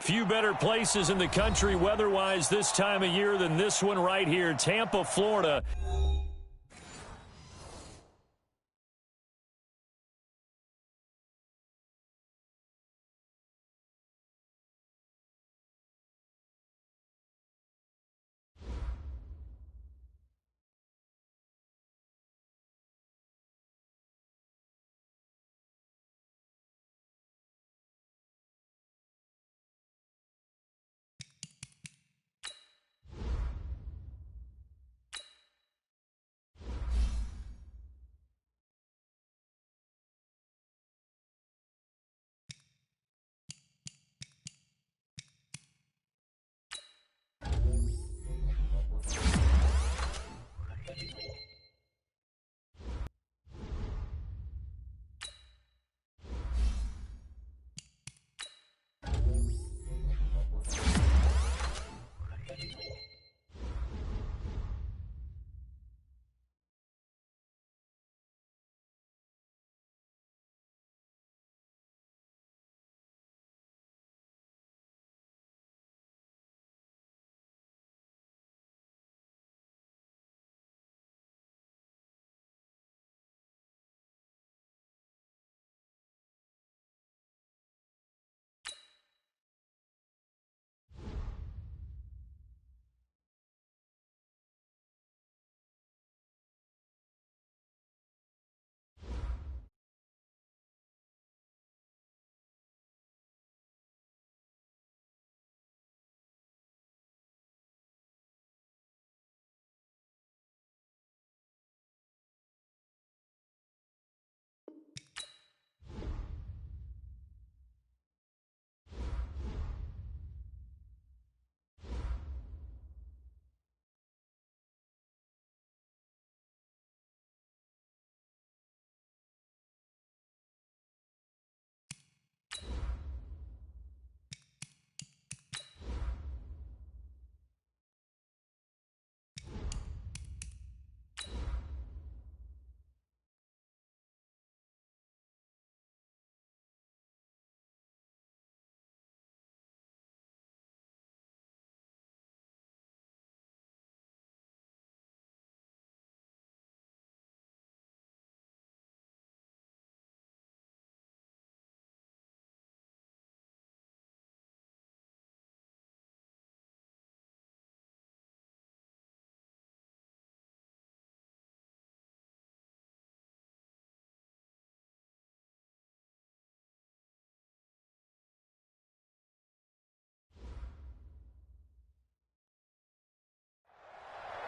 Few better places in the country weather-wise this time of year than this one right here, Tampa, Florida.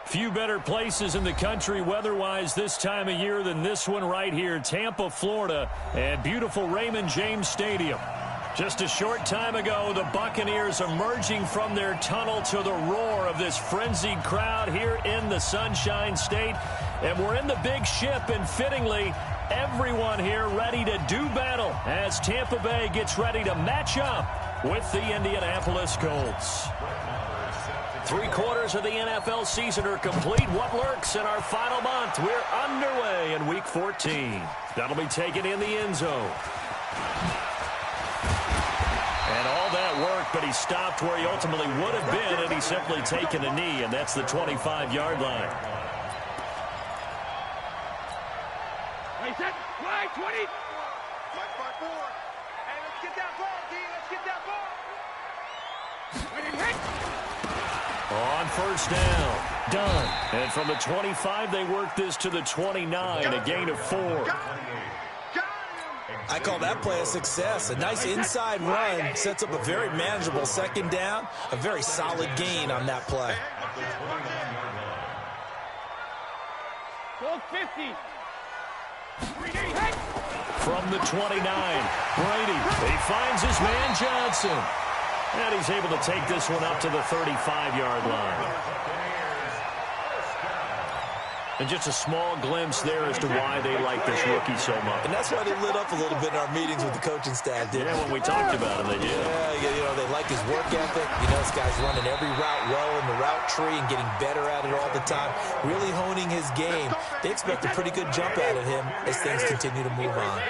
Few better places in the country weather-wise this time of year than this one right here, Tampa, Florida, and beautiful Raymond James Stadium. Just a short time ago, the Buccaneers emerging from their tunnel to the roar of this frenzied crowd here in the Sunshine State. And we're in the big ship, and fittingly, everyone here ready to do battle as Tampa Bay gets ready to match up with the Indianapolis Colts. 3/4 of the NFL season are complete. What lurks in our final month? We're underway in Week 14. That'll be taken in the end zone. And all that work, but he stopped where he ultimately would have been, and he's simply taken a knee, and that's the 25-yard line. Ready, set, right, 20. Right, 4. Hey, let's get that ball, D. Let's get that ball. Ready, hit. On first down, done. And from the 25, they work this to the 29, a gain of 4. I call that play a success. A nice inside run sets up a very manageable second down. A very solid gain on that play. 50. From the 29, Brady. He finds his man Johnson. And he's able to take this one up to the 35-yard line. And just a small glimpse there as to why they like this rookie so much. And that's why they lit up a little bit in our meetings with the coaching staff, didn't they? When we talked about him, they did. Yeah, they like his work ethic. This guy's running every route well in the route tree and getting better at it all the time. Really honing his game. They expect a pretty good jump out of him as things continue to move on.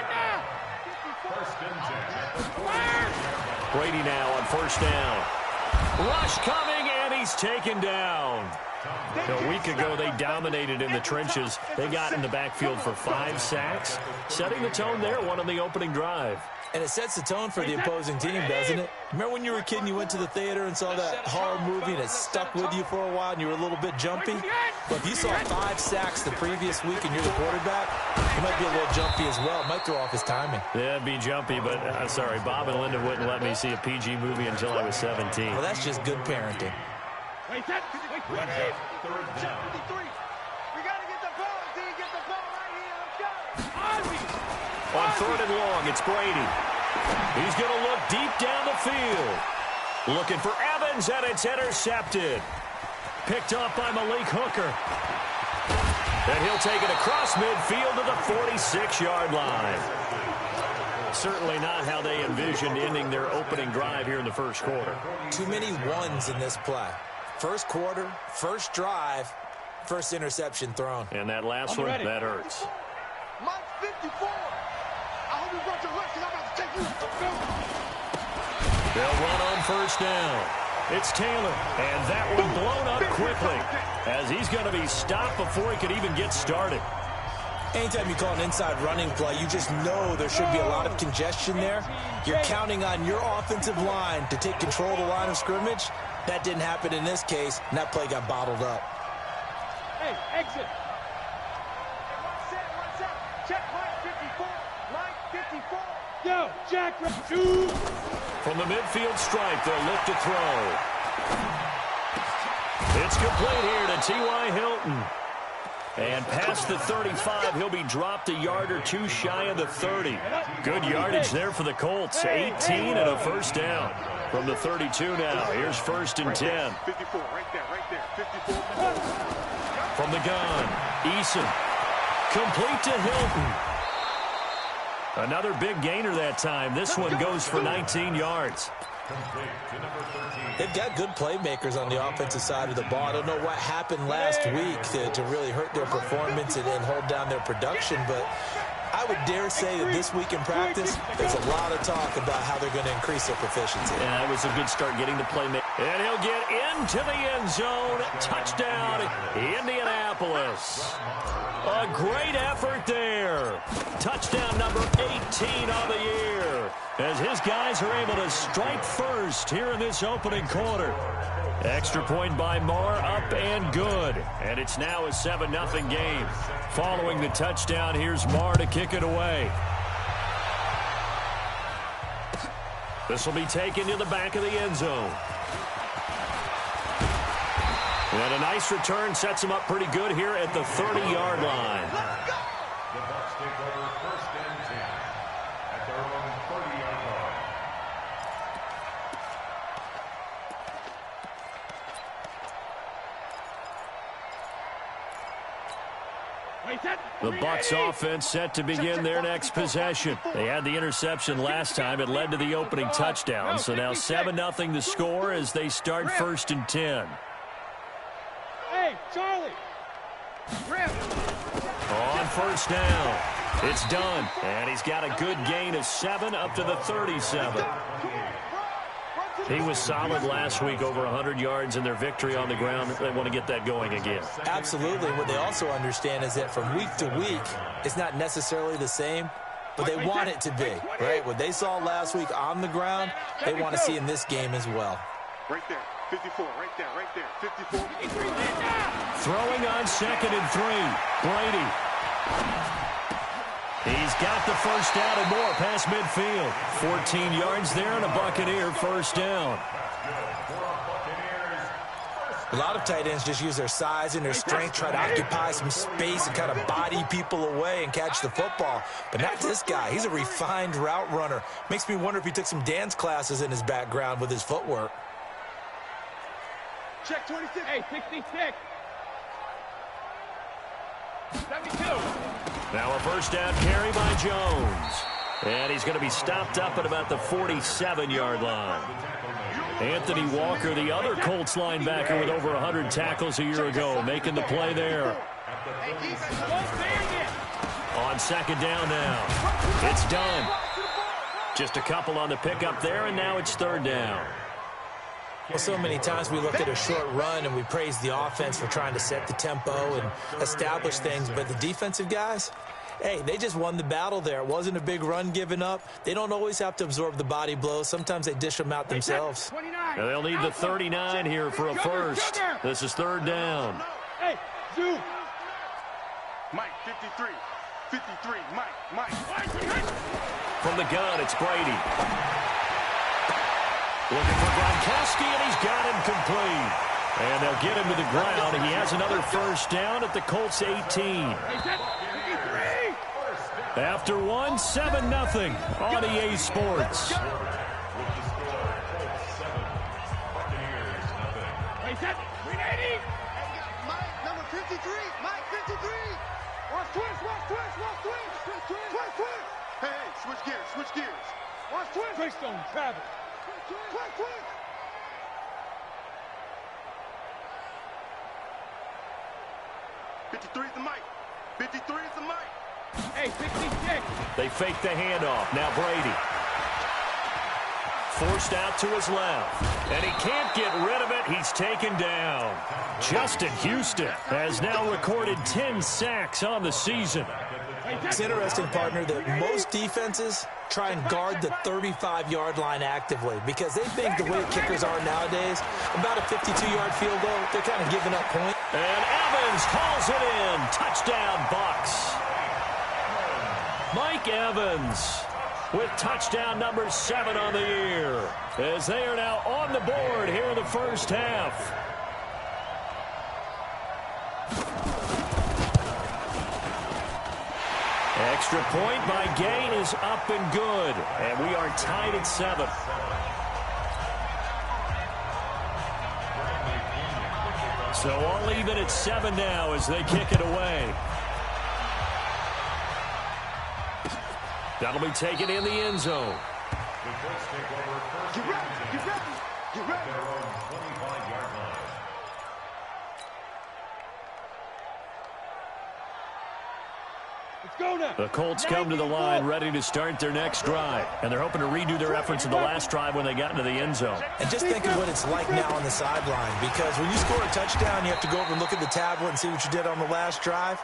Brady now on first down. Rush coming, and he's taken down. A week ago, they dominated in the trenches. They got in the backfield for 5 sacks, setting the tone there, one on the opening drive. And it sets the tone for the opposing team, doesn't it? Remember when you were a kid and you went to the theater and saw that horror movie and it stuck with you for a while and you were a little bit jumpy? Well, if you saw 5 sacks the previous week and you're the quarterback, you might be a little jumpy as well. It might throw off his timing. Yeah, it'd be jumpy, but sorry, Bob and Linda wouldn't let me see a PG movie until I was 17. Well, that's just good parenting. Wait, set. Wait, 53. We got to get the ball. D, get the ball right here. Let's go. On 3rd and long, it's Brady. He's going to look deep down the field. Looking for Evans, and it's intercepted. Picked off by Malik Hooker. And he'll take it across midfield to the 46-yard line. Certainly not how they envisioned ending their opening drive here in the first quarter. Too many ones in this play. First quarter, first drive, first interception thrown. And that last one, that hurts. Mike 54. I hope you brought your rush, because I'm about to take you. They'll run on first down. It's Taylor, and that one blown up quickly as he's going to be stopped before he could even get started. Anytime you call an inside running play, you just know there should be a lot of congestion there. You're counting on your offensive line to take control of the line of scrimmage. That didn't happen in this case, and that play got bottled up. Hey, exit. One set. Check Mike 54. Mike 54. Yo, Jack. From the midfield stripe, they'll look to throw. It's complete here to T.Y. Hilton. And past the 35, he'll be dropped a yard or two shy of the 30. Good yardage there for the Colts. 18 and a first down. From the 32 now, here's 1st and 10. 54, right there, 54. From the gun, Eason. Complete to Hilton. Another big gainer that time. This one goes for 19 yards. They've got good playmakers on the offensive side of the ball. I don't know what happened last week to really hurt their performance and hold down their production, but I would dare say that this week in practice, there's a lot of talk about how they're going to increase their proficiency. And that was a good start getting the playmaker. And he'll get into the end zone. Touchdown, Indianapolis. A great effort there. Touchdown number 18 on the year as his guys are able to strike first here in this opening quarter. Extra point by Marr, up and good. And it's now a 7-0 game. Following the touchdown, here's Marr to kick it away. This will be taken to the back of the end zone. And a nice return sets him up pretty good here at the 30-yard line. The Bucs take over 1st and 10 at their own 30-yard line. The Bucs offense set to begin their next possession. They had the interception last time. It led to the opening touchdown. So now 7-0 the score as they start 1st and 10. Hey, Charlie. On first down, it's done. And he's got a good gain of 7 up to the 37. He was solid last week, over 100 yards in their victory on the ground. They want to get that going again. Absolutely. What they also understand is that from week to week, it's not necessarily the same, but they want it to be, right? What they saw last week on the ground, they want to see in this game as well. Right there, 54, right there, 54. Throwing on 2nd and 3, Brady. He's got the first down and more past midfield. 14 yards there and a Buccaneer first down. A lot of tight ends just use their size and their strength, try to occupy some space and kind of body people away and catch the football. But not this guy. He's a refined route runner. Makes me wonder if he took some dance classes in his background with his footwork. Check 26. Hey, 66. 72. Now a first down carry by Jones. And he's going to be stopped up at about the 47-yard line. Anthony Walker, the other Colts linebacker with over 100 tackles a year ago, making the play there. On 2nd down now. It's done. Just a couple on the pickup there, and now it's third down. Well, so many times we look at a short run and we praise the offense for trying to set the tempo and establish things, but the defensive guys, hey, they just won the battle there. It wasn't a big run given up. They don't always have to absorb the body blows. Sometimes they dish them out themselves. And they'll need the 39 here for a first. This is third down. Hey, Zoo. Mike, 53. 53, Mike. From the gun, it's Brady. Looking for Gronkowski, and he's got him complete. And they'll get him to the ground, and he has another first down at the Colts 18. After one, 7-0 on EA Sports. Mike, number 53. Mike, 53. Watch twist. Hey, switch gears. Watch twist. Twist on Travis. Twist. 53 is the mic. 53 is the mic. Hey, 56. They fake the handoff. Now Brady. Forced out to his left. And he can't get rid of it. He's taken down. Justin Houston has now recorded 10 sacks on the season. It's interesting, partner, that most defenses try and guard the 35-yard line actively because they think the way kickers are nowadays, about a 52-yard field goal, they're kind of giving up points. And Evans calls it in. Touchdown, Bucks. Mike Evans with touchdown number 7 on the year as they are now on the board here in the first half. Extra point by Gain is up and good, and we are tied at 7. So all even at 7 now as they kick it away. That'll be taken in the end zone. Get ready. The Colts come to the line ready to start their next drive, and they're hoping to redo their efforts in the last drive when they got into the end zone. And just think of what it's like now on the sideline, because when you score a touchdown, you have to go over and look at the tablet and see what you did on the last drive.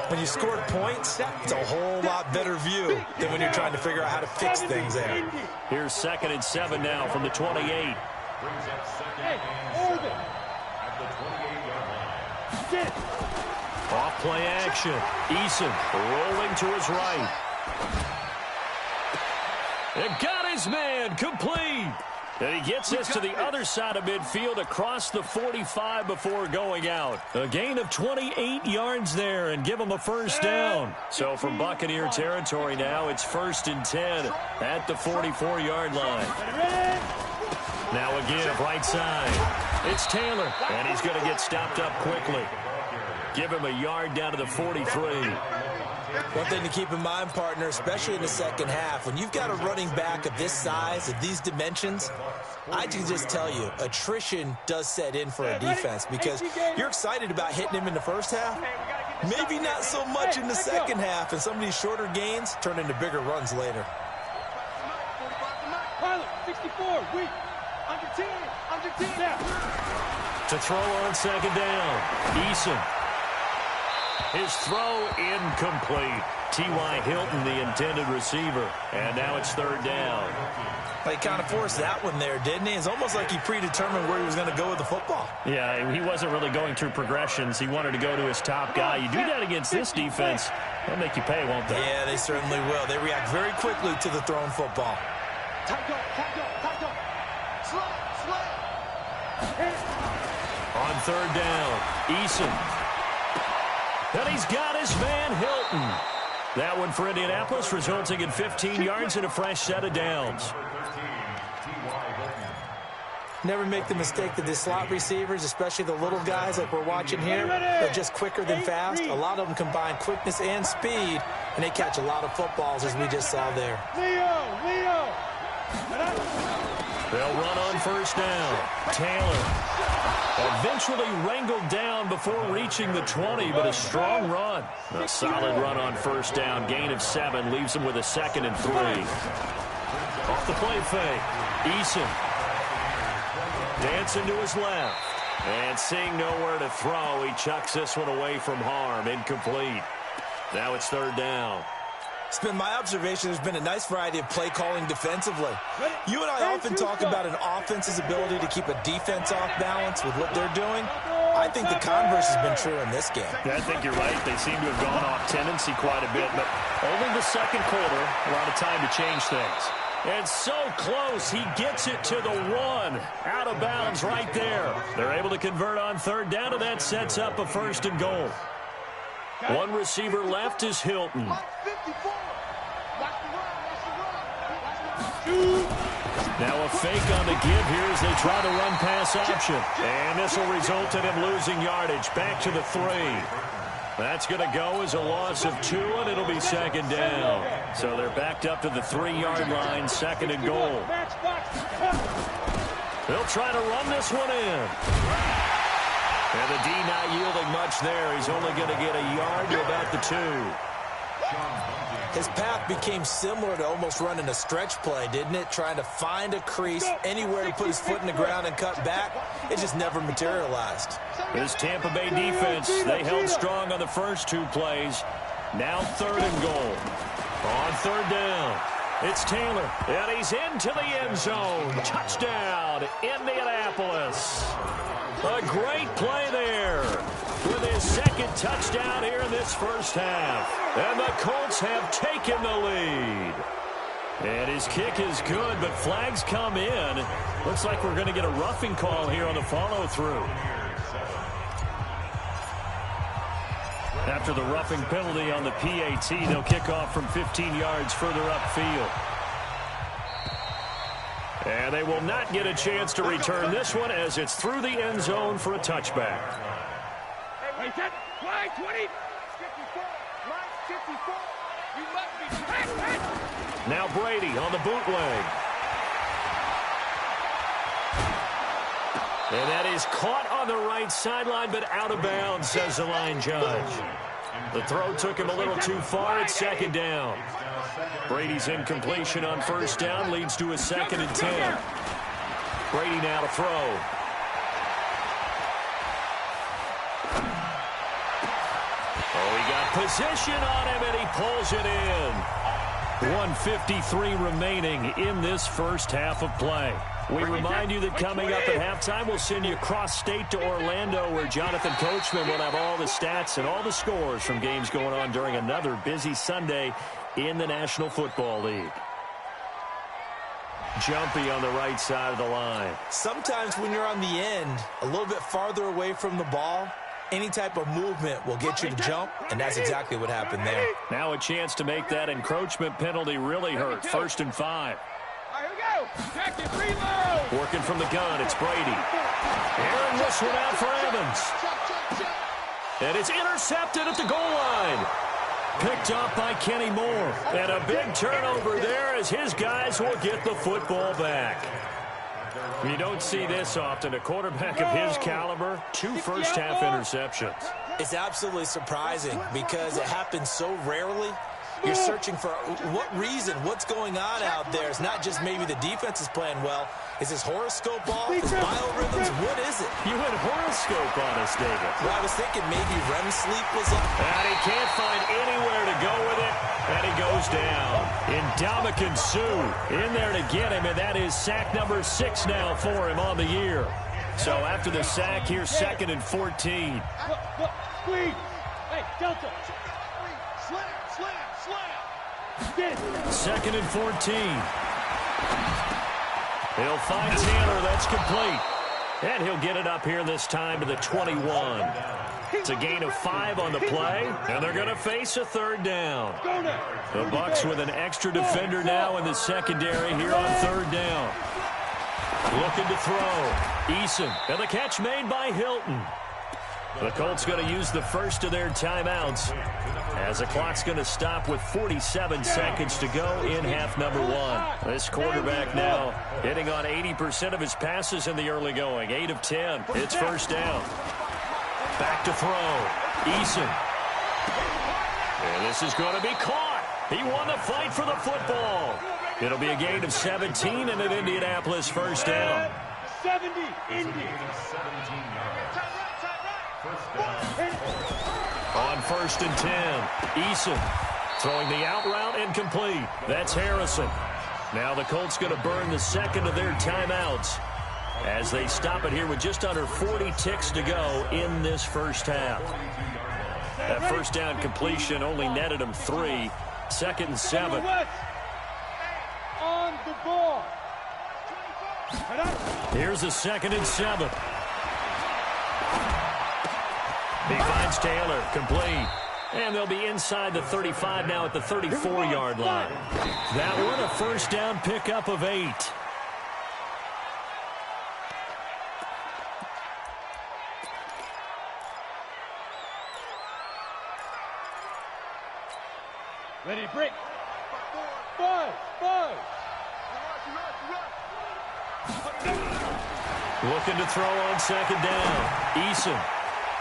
When you scored points, it's a whole lot better view than when you're trying to figure out how to fix things there. Here's 2nd and 7 now from the 28. Hey, hold it. At the 28-yard line. Off play action. Eason rolling to his right. And got his man complete. And he gets this to the other side of midfield across the 45 before going out. A gain of 28 yards there and give him a first down. So from Buccaneer territory now, it's 1st and 10 at the 44-yard line. Now again, right side. It's Taylor, and he's going to get stopped up quickly. Give him a yard down to the 43. One thing to keep in mind, partner, especially in the second half, when you've got a running back of this size, of these dimensions, I can just tell you, attrition does set in for a defense because you're excited about hitting him in the first half. Maybe not so much in the second half, and some of these shorter gains turn into bigger runs later. Pilot, 64, weak. Under 10 now. To throw on 2nd down. Eason. His throw incomplete. T.Y. Hilton, the intended receiver. And now it's 3rd down. He kind of forced that one there, didn't he? It's almost like he predetermined where he was going to go with the football. Yeah, he wasn't really going through progressions. He wanted to go to his top guy. You do that against this defense, they'll make you pay, won't they? Yeah, they certainly will. They react very quickly to the thrown football. Tight go. Slide. On 3rd down, Eason. And he's got his man, Hilton. That one for Indianapolis, resulting in 15 yards and a fresh set of downs. Never make the mistake that the slot receivers, especially the little guys like we're watching here, are just quicker than fast. A lot of them combine quickness and speed, and they catch a lot of footballs, as we just saw there. Leo. They'll run on 1st down. Taylor eventually wrangled down before reaching the 20, but a strong run. A solid run on 1st down. Gain of 7 leaves him with a 2nd and 3. Off the play fake. Eason. Dancing to his left. And seeing nowhere to throw, he chucks this one away from harm. Incomplete. Now it's third down. It's been my observation there's been a nice variety of play calling defensively. You and I often talk about an offense's ability to keep a defense off balance with what they're doing. I think the converse has been true in this game. Yeah, I think you're right. They seem to have gone off tendency quite a bit, but only the second quarter, a lot of time to change things. And so close, he gets it to the 1. Out of bounds right there. They're able to convert on third down, and that sets up a first and goal. One receiver left is Hilton. Now a fake on the give here as they try the run-pass option. And this will result in him losing yardage. Back to the 3. That's going to go as a loss of 2, and it'll be second down. So they're backed up to the 3-yard line, second and goal. They'll try to run this one in. And the D not yielding much there. He's only going to get a yard to about the 2. His path became similar to almost running a stretch play, didn't it? Trying to find a crease, anywhere to put his foot in the ground and cut back. It just never materialized. This Tampa Bay defense, they held strong on the first 2 plays. Now third and goal. On third down, it's Taylor, and he's into the end zone. Touchdown, Indianapolis. A great play there with his second touchdown here in this first half. And the Colts have taken the lead. And his kick is good, but flags come in. Looks like we're going to get a roughing call here on the follow-through. After the roughing penalty on the PAT, they'll kick off from 15 yards further upfield. And they will not get a chance to return this one as it's through the end zone for a touchback. Hey, set, flag, 20. 54, line 54. You must be Now Brady on the bootleg. And that is caught on the right sideline, but out of bounds, says the line judge. The throw took him a little too far. It's second down. Brady's incompletion on first down leads to a second and 10. Brady now to throw. Oh, he got position on him, and he pulls it in. 1:53 remaining in this first half of play. We remind you that coming up at halftime, we'll send you cross-state to Orlando, where Jonathan Coachman will have all the stats and all the scores from games going on during another busy Sunday in the National Football League. Jumpy on the right side of the line. Sometimes when you're on the end, a little bit farther away from the ball, any type of movement will get you to jump, and that's exactly what happened there. Now a chance to make that encroachment penalty really hurt. First and 5. Here we go. Practice, reload. Working from the gun, it's Brady. Airing this one out for Evans. And it's intercepted at the goal line. Picked up by Kenny Moore. And a big turnover there as his guys will get the football back. You don't see this often. A quarterback of his caliber, 2 first-half interceptions. It's absolutely surprising because it happens so rarely. You're searching for what reason, what's going on out there. It's not just maybe the defense is playing well. Is his horoscope off? His biorhythms? What is it? You went horoscope on us, David. Well, I was thinking maybe REM sleep was up. And he can't find anywhere to go with it. And he goes down. Ndamukong Suh in there to get him, and that is sack number 6 now for him on the year. So after the sack, here's second and 14. Squeeze. Hey, Delta. Slam. Second and 14. He'll find Taylor. That's complete. And he'll get it up here this time to the 21. It's a gain of 5 on the play, and they're going to face a third down. The Bucs with an extra defender now in the secondary here on third down. Looking to throw. Eason, and the catch made by Hilton. The Colts going to use the first of their timeouts as the clock's going to stop with 47 seconds to go in half number 1. This quarterback now hitting on 80% of his passes in the early going. 8 of 10. It's first down. Back to throw. Eason. And this is going to be caught. He won the fight for the football. It'll be a gain of 17 and an Indianapolis first down. 70, Indy. On 1st and 10, Eason throwing the out route and complete. That's Harrison. Now the Colts going to burn the second of their timeouts as they stop it here with just under 40 ticks to go in this first half. That first down completion only netted him 3. 2nd and 7. On the ball. Here's a 2nd and 7. He finds Taylor, complete. And they'll be inside the 35 now at the 34-yard line. That one a first down pickup of 8. Ready, break. 5. Looking to throw on 2nd down. Eason.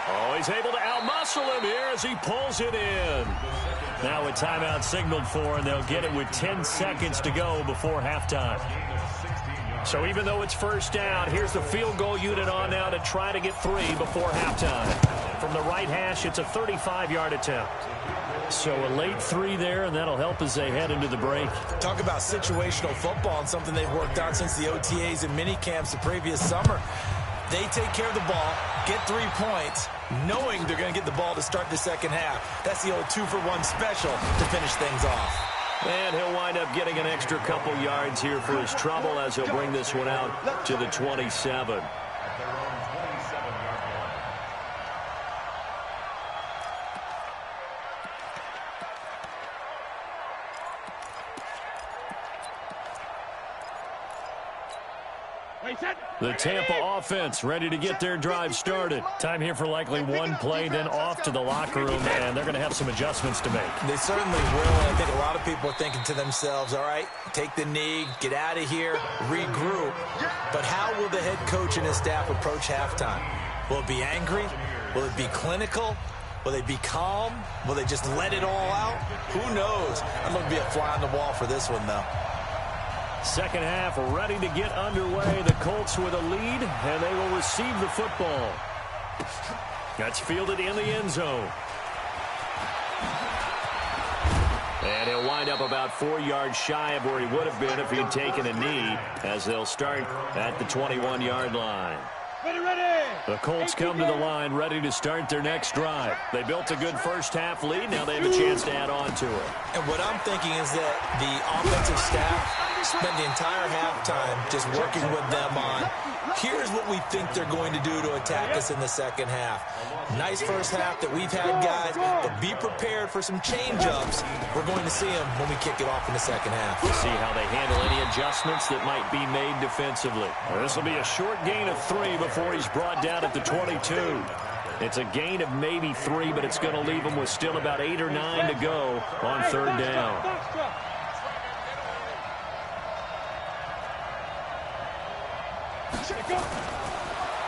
Oh, he's able to outmuscle him here as he pulls it in. Now a timeout signaled for, and they'll get it with 10 seconds to go before halftime. So even though it's first down, here's the field goal unit on now to try to get 3 before halftime. From the right hash, it's a 35-yard attempt. So a late 3 there, and that'll help as they head into the break. Talk about situational football and something they've worked on since the OTAs and mini camps the previous summer. They take care of the ball, get 3 points, knowing they're going to get the ball to start the second half. That's the old 2-for-1 special to finish things off. And he'll wind up getting an extra couple yards here for his trouble as he'll bring this one out to the 27. The Tampa offense ready to get their drive started. Time here for likely one play, then off to the locker room, and they're going to have some adjustments to make. They certainly will. I think a lot of people are thinking to themselves, all right, take the knee, get out of here, regroup. But how will the head coach and his staff approach halftime? Will it be angry? Will it be clinical? Will they be calm? Will they just let it all out? Who knows? I'm going to be a fly on the wall for this one, though. Second half ready to get underway. The Colts with a lead, and they will receive the football. That's fielded in the end zone. And he'll wind up about 4 yards shy of where he would have been if he'd taken a knee, as they'll start at the 21-yard line. Ready. The Colts come to the line ready to start their next drive. They built a good first-half lead. Now they have a chance to add on to it. And what I'm thinking is that the offensive staff spent the entire halftime just working with them on, here's what we think they're going to do to attack us in the second half. Nice first half that we've had, guys, but be prepared for some change-ups. We're going to see them when we kick it off in the second half. We'll see how they handle any adjustments that might be made defensively. This will be a short gain of 3 before he's brought down at the 22. It's a gain of maybe 3, but it's going to leave him with still about 8 or 9 to go on 3rd down.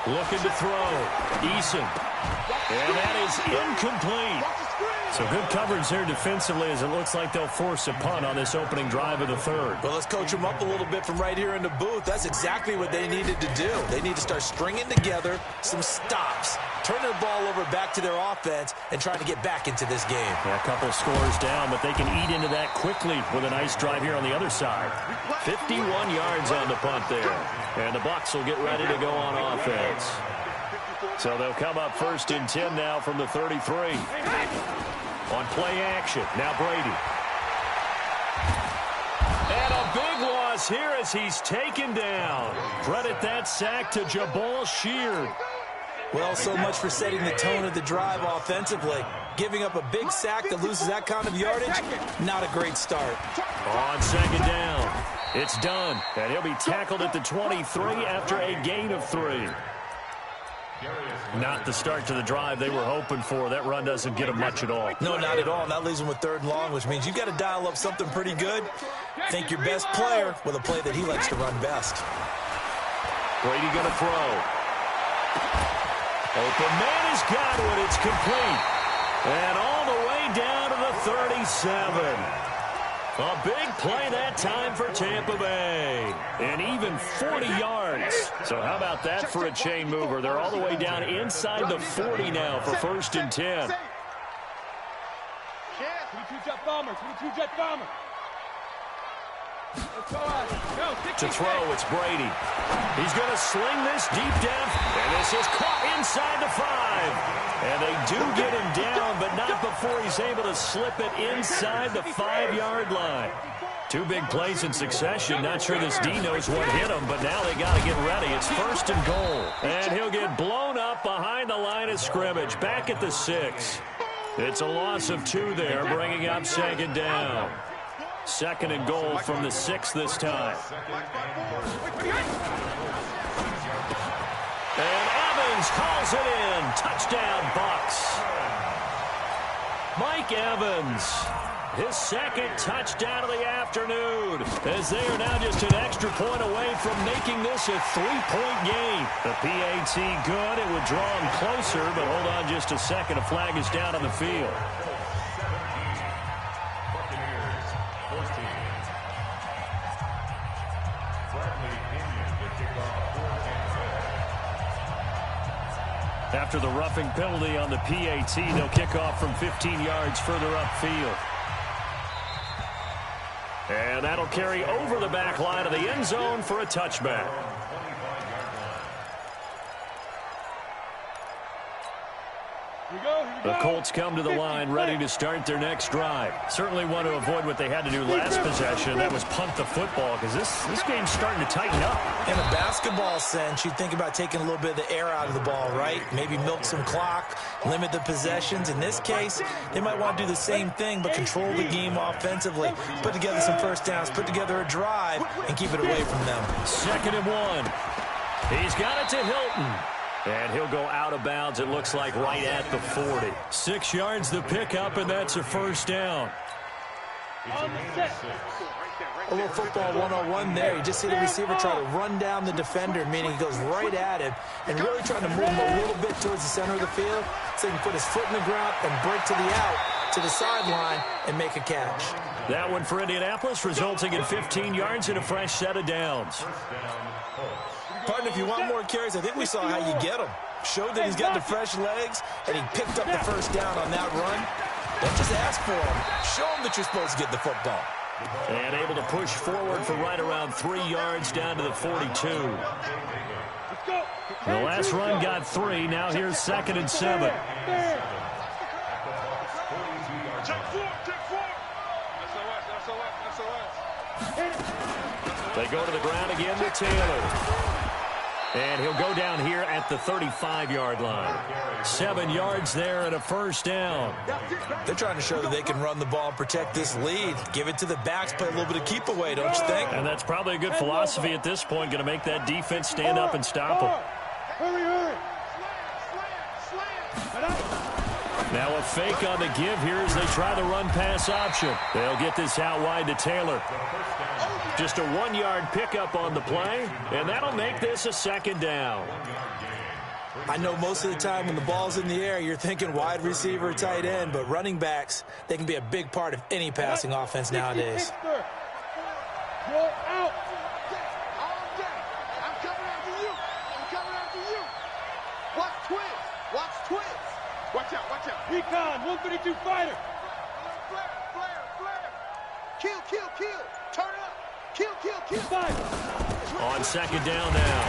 Looking to throw. Eason. And that is incomplete. So good coverage there defensively, as it looks like they'll force a punt on this opening drive of the 3rd. Well, let's coach them up a little bit from right here in the booth. That's exactly what they needed to do. They need to start stringing together some stops, turn their ball over back to their offense, and try to get back into this game. Yeah, a couple scores down, but they can eat into that quickly with a nice drive here on the other side. 51 yards on the punt there. And the Bucs will get ready to go on offense. So they'll come up 1st and 10 now from the 33. On play action, now Brady. And a big loss here as he's taken down. Credit that sack to Jabal Sheard. Well, so much for setting the tone of the drive offensively. Giving up a big sack that loses that kind of yardage, not a great start. On 2nd down, it's done. And he'll be tackled at the 23 after a gain of 3. Not the start to the drive they were hoping for. That run doesn't get them much at all. No, not at all. And that leaves them with 3rd and long, which means you've got to dial up something pretty good. Think your best player with a play that he likes to run best. Brady going to throw. Open man has got it. It's complete. And all the way down to the 37. A big play that time for Tampa Bay. And even 40 yards. So how about that for a chain mover? They're all the way down inside the 40 now for 1st and 10. 22-jet bomber, 22-jet bomber. To throw, it's Brady. He's going to sling this deep down, and this is caught inside the 5. And they do get him down, but not before he's able to slip it inside the 5-yard line. 2 big plays in succession. Not sure this D knows what hit him, but now they got to get ready. It's 1st and goal. And he'll get blown up behind the line of scrimmage, back at the 6. It's a loss of 2 there, bringing up 2nd down. 2nd and goal from the 6 this time. And Evans calls it in. Touchdown, Bucs. Mike Evans, his 2nd touchdown of the afternoon, as they are now just an extra point away from making this a 3-point game. The PAT good. It would draw him closer, but hold on just a second. A flag is down on the field. After the roughing penalty on the PAT, they'll kick off from 15 yards further upfield. And that'll carry over the back line of the end zone for a touchback. The Colts come to the line ready to start their next drive. Certainly want to avoid what they had to do last possession. That was punt the football, because this game's starting to tighten up. In a basketball sense, you think about taking a little bit of the air out of the ball, right? Maybe milk some clock, limit the possessions. In this case, they might want to do the same thing, but control the game offensively. Put together some first downs, put together a drive, and keep it away from them. 2nd and 1. He's got it to Hilton. And he'll go out of bounds, it looks like, right at the 40. 6 yards the pickup, and that's a 1st down. A little football 101 there. You just see the receiver try to run down the defender, meaning he goes right at him, and really trying to move him a little bit towards the center of the field so he can put his foot in the ground and break to the out, to the sideline, and make a catch. That one for Indianapolis, resulting in 15 yards and a fresh set of downs. Partner, if you want more carries, I think we saw how you get him. Showed that he's got the fresh legs, and he picked up the 1st down on that run. Don't just ask for him. Show him that you're supposed to get the football. And able to push forward for right around 3 yards down to the 42. The last run got 3. Now here's 2nd and 7. They go to the ground again with Taylor. And he'll go down here at the 35-yard line. 7 yards there and a 1st down. They're trying to show that they can run the ball and protect this lead. Give it to the backs, play a little bit of keep away, don't you think? And that's probably a good philosophy at this point, going to make that defense stand up and stop them. Now a fake on the give here as they try the run-pass option. They'll get this out wide to Taylor. Just a 1-yard pickup on the play, and that'll make this a 2nd down. I know most of the time when the ball's in the air, you're thinking wide receiver, tight end, but running backs, they can be a big part of any passing offense nowadays. You're out. I'm coming after you. I'm coming after you. Watch twins. Watch twins. Watch out. Watch out. Recon, 132 fighter. Flare. Kill. Turn it up. Kill. On 2nd down now,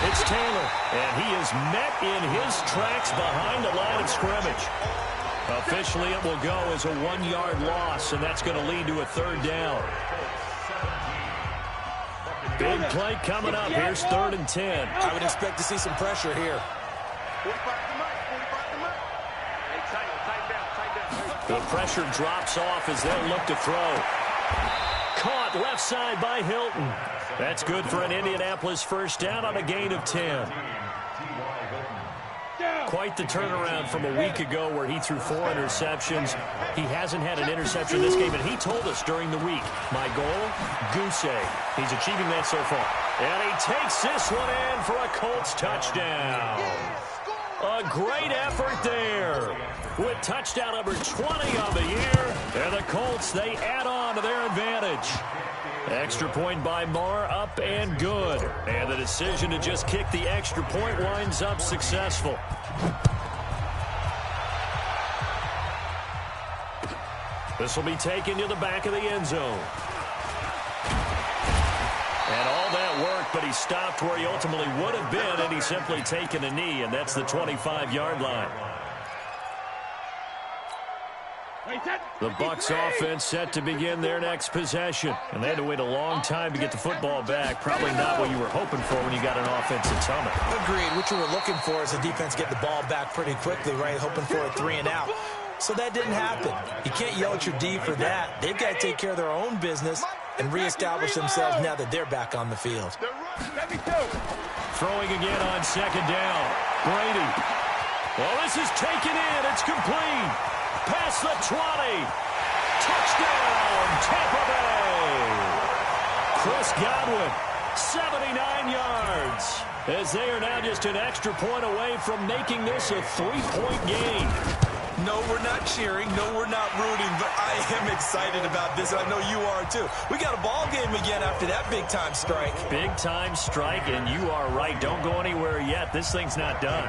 it's Taylor, and he is met in his tracks behind the line of scrimmage. Officially, it will go as a 1-yard loss, and that's going to lead to a 3rd down. Big play coming up. Here's 3rd and 10. I would expect to see some pressure here. The pressure drops off as they'll look to throw. Caught left side by Hilton. That's good for an Indianapolis 1st down on a gain of 10. Quite the turnaround from a week ago where he threw 4 interceptions. He hasn't had an interception this game, and he told us during the week, my goal, goose egg. He's achieving that so far. And he takes this one in for a Colts touchdown. A great effort there. With touchdown number 20 on the year. And the Colts, they add on to their advantage. Extra point by Marr, up and good. And the decision to just kick the extra point winds up successful. This will be taken to the back of the end zone. And all that work, but he stopped where he ultimately would have been, and he's simply taken a knee, and that's the 25-yard line. The Bucs offense set to begin their next possession. And they had to wait a long time to get the football back. Probably not what you were hoping for when you got an offensive summit. Agreed. What you were looking for is the defense get the ball back pretty quickly, right? Hoping for a 3 and out. So that didn't happen. You can't yell at your D for that. They've got to take care of their own business and reestablish themselves now that they're back on the field. Throwing again on second down. Brady. Well, this is taken in. It's complete. Past the 20. Touchdown, Tampa Bay. Chris Godwin, 79 yards. As they are now just an extra point away from making this a 3-point game. No, we're not cheering. No, we're not rooting. But I am excited about this. I know you are, too. We got a ball game again after that big-time strike. Big-time strike, and you are right. Don't go anywhere yet. This thing's not done.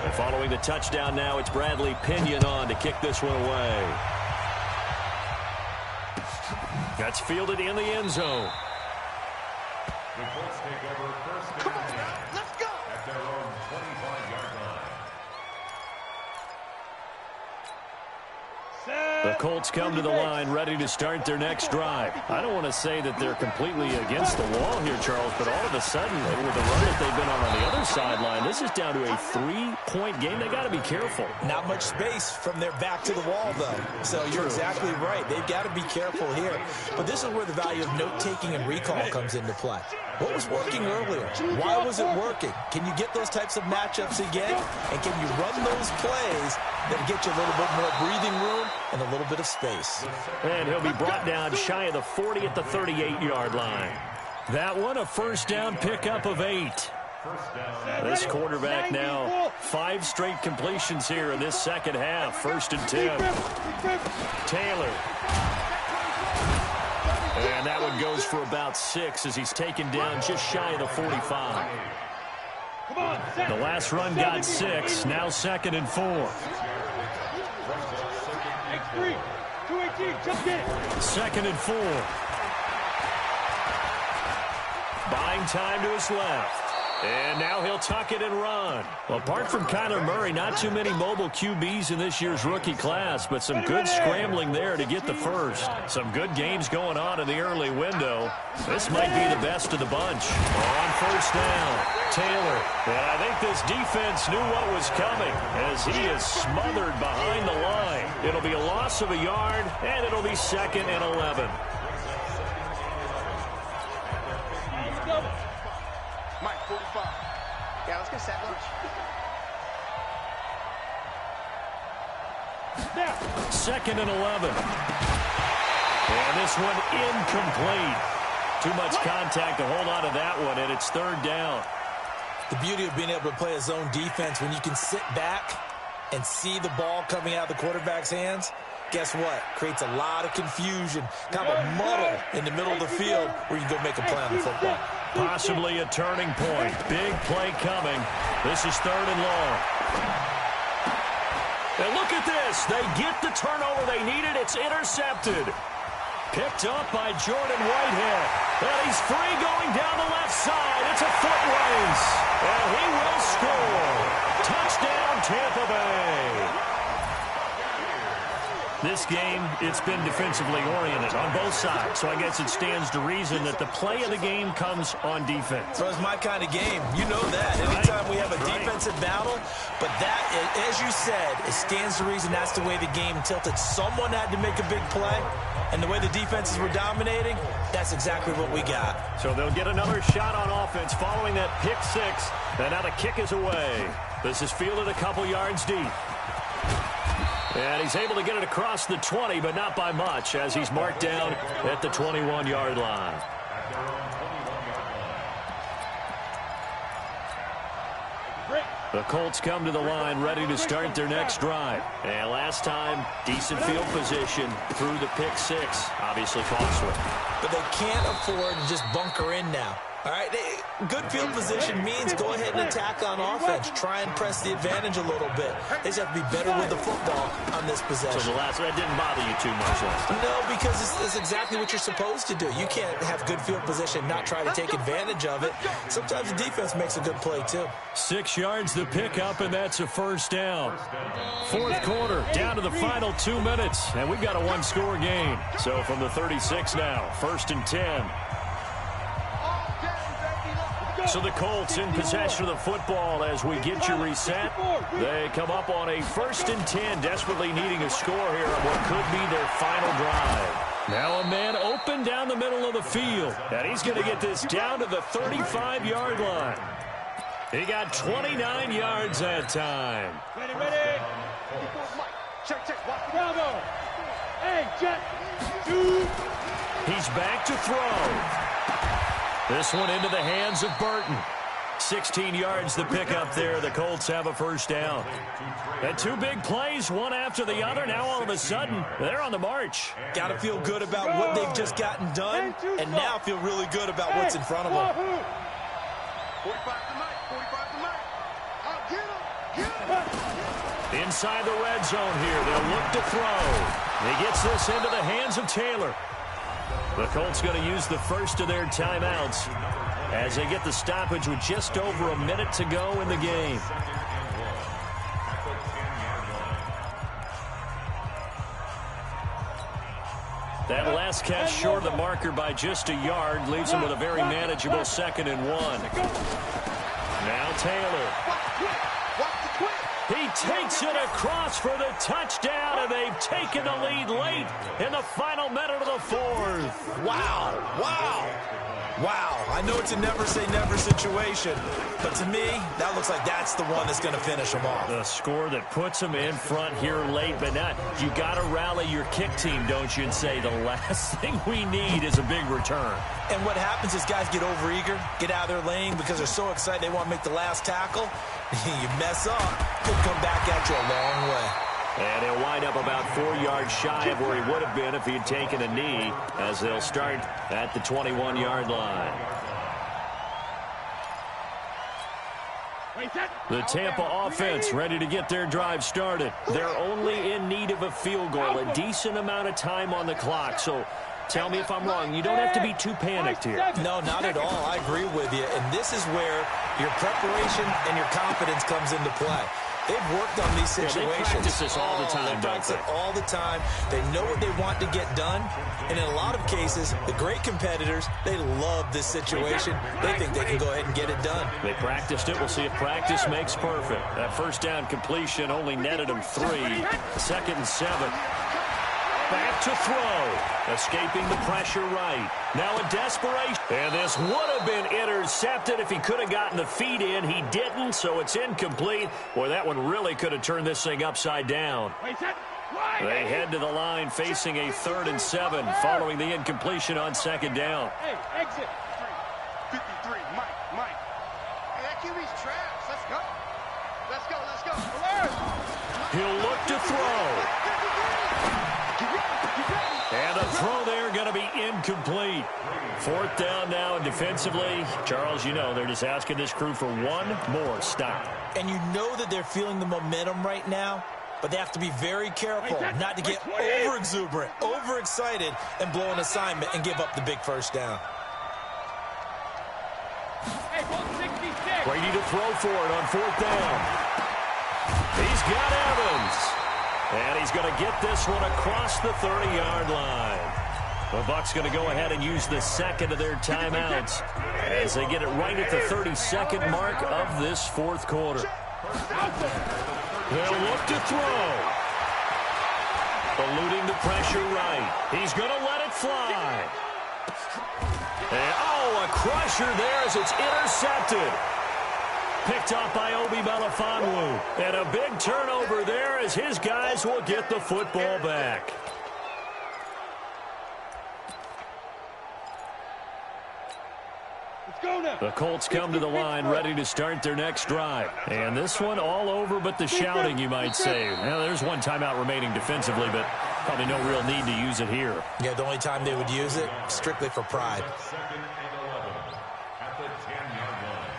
And following the touchdown now, it's Bradley Pinion on to kick this one away. That's fielded in the end zone. The Colts take over first and 10 at their own 25-yard line. The Colts come to the line ready to start their next drive. I don't want to say that they're completely against the wall here, Charles, but all of a sudden, with the run that they've been on the other sideline, this is down to a 3-point game. They got to be careful. Not much space from their back to the wall, though. So you're exactly right. They've got to be careful here. But this is where the value of note-taking and recall comes into play. What was working earlier? Why was it working? Can you get those types of matchups again? And can you run those plays that get you a little bit more breathing room and a little bit of space? And he'll be brought down shy of the 40 at the 38-yard line. That one, a first down pickup of 8. This quarterback now 5 straight completions here in this second half. 1st and 10. Taylor. And that one goes for about 6 as he's taken down just shy of the 45. The last run got 6. Now 2nd and 4. 2nd and 4. Buying time to his left. And now he'll tuck it and run. Well, apart from Kyler Murray, not too many mobile QBs in this year's rookie class, but some good scrambling there to get the first. Some good games going on in the early window. This might be the best of the bunch. On first down, Taylor. And I think this defense knew what was coming as he is smothered behind the line. It'll be a loss of a yard, and it'll be 2nd and 11. Mike, 45. Yeah, let's get set lunch. 2nd and 11. And this one incomplete. Too much contact to hold on to that one, and it's 3rd down. The beauty of being able to play a zone defense when you can sit back and see the ball coming out of the quarterback's hands, guess what? Creates a lot of confusion, kind of a muddle in the middle of the field where you can go make a play on the football. Possibly a turning point. Big play coming. This is 3rd and long. And look at this. They get the turnover they needed. It's intercepted. Picked up by Jordan Whitehead. And he's free going down the left side. It's a foot race. And he will score. Touchdown, Tampa Bay. This game, it's been defensively oriented on both sides, so I guess it stands to reason that the play of the game comes on defense. So it's my kind of game. You know that. Anytime we have a defensive battle, but that, as you said, it stands to reason that's the way the game tilted. Someone had to make a big play, and the way the defenses were dominating, that's exactly what we got. So they'll get another shot on offense following that pick 6, and now the kick is away. This is fielded a couple yards deep. And he's able to get it across the 20, but not by much, as he's marked down at the 21-yard line. The Colts come to the line ready to start their next drive. And last time, decent field position through the pick six. Obviously costly. But they can't afford to just bunker in now. All right, good field position means go ahead and attack on offense. Try and press the advantage a little bit. They just have to be better with the football on this possession. So that didn't bother you too much last time? No, because it's exactly what you're supposed to do. You can't have good field position, not try to take advantage of it. Sometimes the defense makes a good play, too. 6 yards the pickup, and that's a first down. Fourth quarter, down to the final 2 minutes, and we've got a one-score game. So from the 36 now, 1st and 10. So the Colts in possession of the football as we get you reset. They come up on a 1st and 10, desperately needing a score here on what could be their final drive. Now a man open down the middle of the field, and he's going to get this down to the 35-yard line. He got 29 yards that time. Ready. Check. Bravo. Hey, Jack. 2. He's back to throw. This one into the hands of Burton. 16 yards the pickup there. The Colts have a first down. And 2 big plays, one after the other. Now all of a sudden, they're on the march. Got to feel good about what they've just gotten done, and now feel really good about what's in front of them. 45 to Mike. I'll get him. Inside the red zone here. They'll look to throw. He gets this into the hands of Taylor. The Colts going to use the first of their timeouts as they get the stoppage with just over a minute to go in the game. That last catch short of the marker by just a yard leaves him with a very manageable 2nd and 1. Now Taylor. He takes it across for the touchdown, and they've taken the lead late in the final minute of the 4th. Wow. I know it's a never-say-never situation, but to me, that looks like that's the one that's going to finish them off. The score that puts them in front here late, but not. You got to rally your kick team, don't you, and say the last thing we need is a big return. And what happens is guys get overeager, get out of their lane because they're so excited they want to make the last tackle. You mess up, could come back at you a long way. And he'll wind up about 4 yards shy of where he would have been if he had taken a knee, as they'll start at the 21-yard line. The Tampa offense ready to get their drive started. They're only in need of a field goal, a decent amount of time on the clock. So tell me if I'm wrong. You don't have to be too panicked here. No, not at all. I agree with you. And this is where your preparation and your confidence comes into play. They've worked on these situations. They practice this all the time, They practice it all the time. They know what they want to get done. And in a lot of cases, the great competitors, they love this situation. They think they can go ahead and get it done. They practiced it. We'll see if practice makes perfect. That first down completion only netted them 3. 2nd and 7. Back to throw. Escaping the pressure right. Now a desperation. And this would have been intercepted if he could have gotten the feet in. He didn't, so it's incomplete. Boy, that one really could have turned this thing upside down. They head to the line facing a 3rd and 7 following the incompletion on 2nd down. Hey, exit. 53, Mike. Hey, that QB's trash. Let's go. He'll look to throw. And a throw there going to be incomplete. 4th down now, and defensively, Charles, you know, they're just asking this crew for one more stop. And you know that they're feeling the momentum right now, but they have to be very careful not to get over-exuberant, overexcited, and blow an assignment and give up the big first down. Brady to throw for it on 4th down. He's got Evans. And he's going to get this one across the 30-yard line. The Bucs going to go ahead and use the 2nd of their timeouts as they get it right at the 32nd mark of this 4th quarter. They'll look to throw. Eluding the pressure right. He's going to let it fly. And, a crusher there as it's intercepted. Picked off by Obi Melifonwu. And a big turnover there as his guys will get the football back. The Colts come to the line ready to start their next drive. And this one all over but the shouting, you might say. Now, there's one timeout remaining defensively, but probably no real need to use it here. Yeah, the only time they would use it, strictly for pride. Second and 11 at the 10-yard line.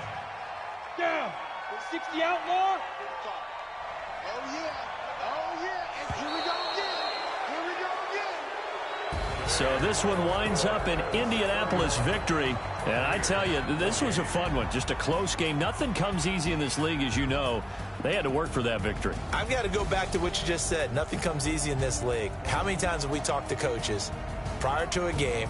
Down. 60 out more. Oh, yeah. Oh, yeah. And here we go again. Here we go again. So this one winds up an Indianapolis victory. And I tell you, this was a fun one. Just a close game. Nothing comes easy in this league, as you know. They had to work for that victory. I've got to go back to what you just said. Nothing comes easy in this league. How many times have we talked to coaches prior to a game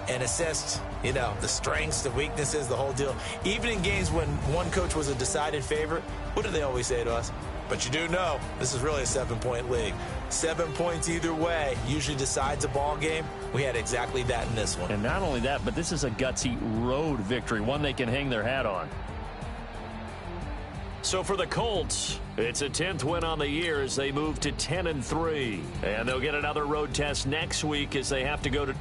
and assessed, you know, the strengths, the weaknesses, the whole deal? Even in games when one coach was a decided favorite, what do they always say to us? But you do know this is really a 7-point league. 7 points either way usually decides a ball game. We had exactly that in this one. And not only that, but this is a gutsy road victory, one they can hang their hat on. So for the Colts, it's a 10th win on the year as they move to 10-3. And they'll get another road test next week as they have to go to